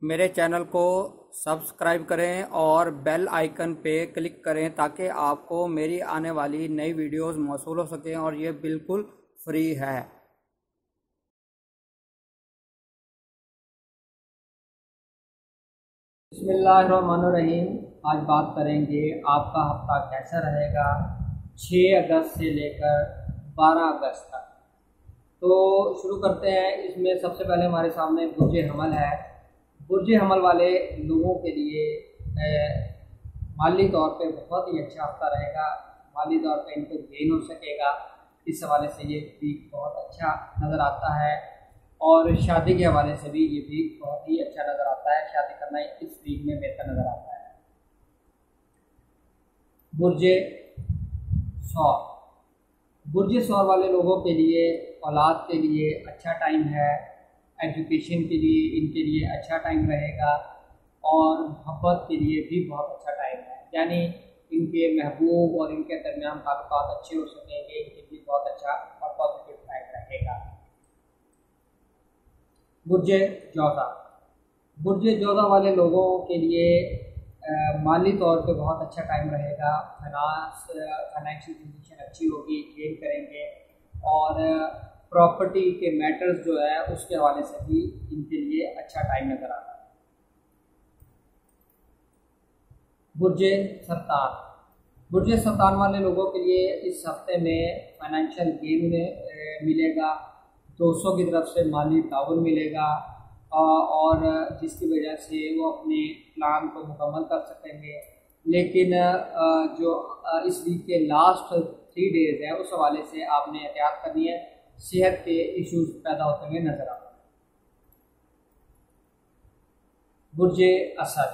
मेरे चैनल को सब्सक्राइब करें और बेल आइकन पे क्लिक करें ताकि आपको मेरी आने वाली नई वीडियोस मौसूल हो सकें और ये बिल्कुल फ्री है। बिस्मिल्लाहिर्रहमानिर्रहीम। आज बात करेंगे आपका हफ्ता कैसा रहेगा 6 अगस्त से लेकर 12 अगस्त तक। तो शुरू करते हैं। इसमें सबसे पहले हमारे सामने बुर्ज हमल है। बुर्ज हमल वाले लोगों के लिए माली तौर पे बहुत ही अच्छा हफ्ता रहेगा। माली तौर पे इनको गेन हो सकेगा, इस हवाले से ये वीक बहुत अच्छा नज़र आता है। और शादी के हवाले से भी ये वीक बहुत ही अच्छा नज़र आता है। शादी करना इस वीक में बेहतर नज़र आता है। बुर्ज सौर, बुर्ज सौर वाले लोगों के लिए औलाद के लिए अच्छा टाइम है। एजुकेशन के लिए इनके लिए अच्छा टाइम रहेगा और मोहब्बत के लिए भी बहुत अच्छा टाइम है। यानी इनके महबूब और इनके दरमियान ताल्लुकात अच्छे हो सकेंगे, इनके लिए बहुत अच्छा और पॉजिटिव टाइम रहेगा। बुर्ज जौज़ा, बुर्ज जौज़ा वाले लोगों के लिए माली तौर पे बहुत अच्छा टाइम रहेगा। फाइनेंशियल पोजीशन अच्छी होगी, गेन करेंगे और प्रॉपर्टी के मैटर्स जो है उसके हवाले से भी इनके लिए अच्छा टाइम नज़र आता है। बुर्ज सरतान, बुर्ज सरतान वाले लोगों के लिए इस हफ्ते में फाइनेंशियल गेन मिलेगा, दोस्तों की तरफ से माली ताउन मिलेगा और जिसकी वजह से वो अपने प्लान को मुकम्मल कर सकेंगे। लेकिन जो इस वीक के लास्ट 3 डेज़ है उस हवाले से आपने एहतियात करनी है, सेहत के इश्यूज पैदा होते हुए नजर आते हैं। बुर्ज असद,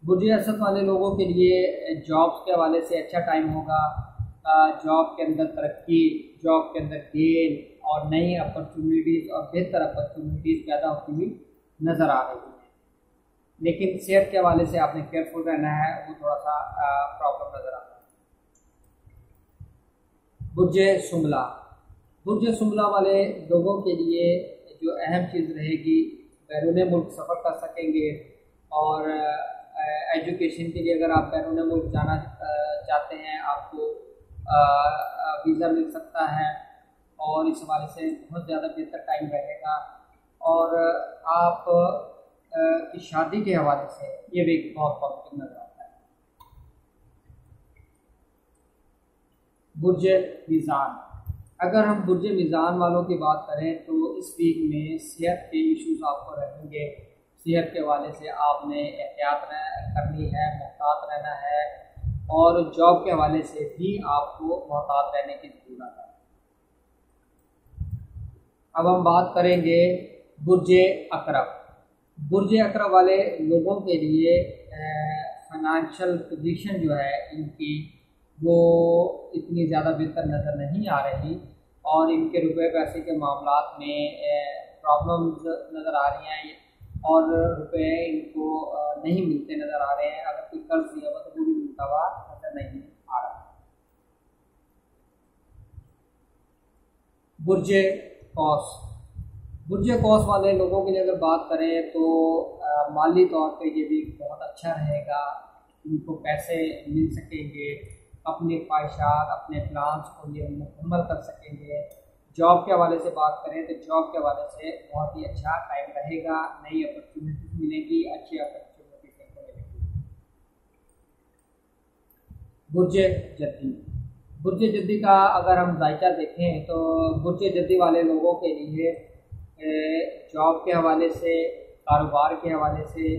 बुर्ज असद वाले लोगों के लिए जॉब्स के हवाले से अच्छा टाइम होगा। जॉब के अंदर तरक्की, जॉब के अंदर गेन और नई अपॉर्चुनिटीज़ और बेहतर अपॉर्चुनिटीज़ पैदा होती हुई नज़र आ रही है। लेकिन सेहत के हवाले से आपने केयरफुल रहना है, वो थोड़ा सा प्रॉब्लम नज़र आता है। बुर्ज सुमला, बुर्ज सुमला वाले लोगों के लिए जो अहम चीज़ रहेगी, बैरून मुल्क सफ़र कर सकेंगे और एजुकेशन के लिए अगर आप बैरून मुल्क जाना चाहते हैं आपको वीज़ा मिल सकता है और इस हवाले से बहुत ज़्यादा बेहतर टाइम रहेगा। और आप की शादी के हवाले से ये भी बहुत पॉजिटिव नज़र आता है। बुर्ज मीज़ान, अगर हम बुर्ज मीज़ान वालों की बात करें तो इस वीक में सेहत के इश्यूज आपको रहेंगे। सेहत के हवाले से आपने एहतियात करनी है, मोहतात रहना है और जॉब के हवाले से भी आपको मोहतात रहने की ज़रूरत है। अब हम बात करेंगे बुर्ज अकरब, बुर्ज अकरब वाले लोगों के लिए फाइनेंशियल पोजीशन जो है इनकी वो इतनी ज़्यादा बेहतर नज़र नहीं आ रही और इनके रुपए पैसे के मामलात में प्रॉब्लम्स नज़र आ रही हैं और रुपए इनको नहीं मिलते नज़र आ रहे हैं। अगर कोई कर्ज दिया हुआ तो वो भी मिलता हुआ नज़र नहीं आ रहा। बुर्ज कौस, बुर्ज कौस वाले लोगों के लिए अगर बात करें तो माली तौर पे ये भी बहुत अच्छा रहेगा। इनको पैसे मिल सकेंगे, अपने ख्वाहिशात अपने प्लान्स को ये मुकम्मल कर सकेंगे। जॉब के हवाले से बात करें तो जॉब के हवाले से बहुत ही अच्छा टाइम रहेगा, नई अपॉर्चुनिटीज मिलेगी, अच्छी अपॉर्चुनिटीज इनको मिलेगी। बुर्ज जद्दी, बुर्ज जद्दी का अगर हम जायका देखें तो बुर्ज जद्दी वाले लोगों के लिए जॉब के हवाले से, कारोबार के हवाले से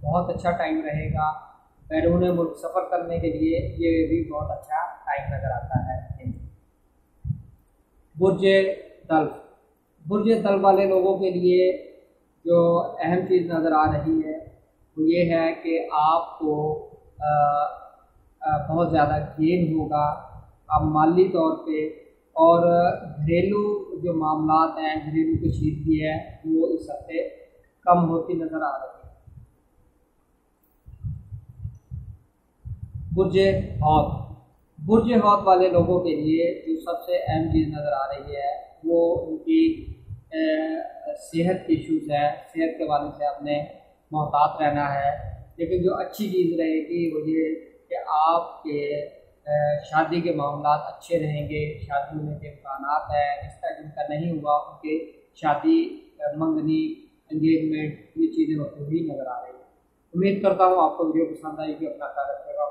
बहुत अच्छा टाइम रहेगा। बैरून मुल्क सफ़र करने के लिए ये भी बहुत अच्छा टाइम नज़र आता है। बुर्ज दल्फ, बुर्ज दल्फ वाले लोगों के लिए जो अहम चीज़ नज़र आ रही है वो ये है कि आपको बहुत ज़्यादा गेन होगा आप माली तौर पे और घरेलू जो मामलात हैं, घरेलू कशीदगी है वो इस हफ्ते कम होती नज़र आ रही है। बुर्ज हौत, बुर्ज हौत वाले लोगों के लिए जो सबसे अहम चीज़ नज़र आ रही है वो उनकी सेहत के इश्यूज़ है। सेहत के हवाले से आपने मोहतात रहना है। लेकिन जो अच्छी चीज़ रहेगी वो ये कि आपके शादी के मामलात अच्छे रहेंगे, शादी होने के इम्कानात है, रिश्ता जिनका नहीं हुआ उनके शादी, मंगनी, एंगेजमेंट, ये चीज़ें होती हुई नज़र आ रही है। उम्मीद करता हूँ आपको वीडियो पसंद आएगी। अपना ख्याल रखिएगा।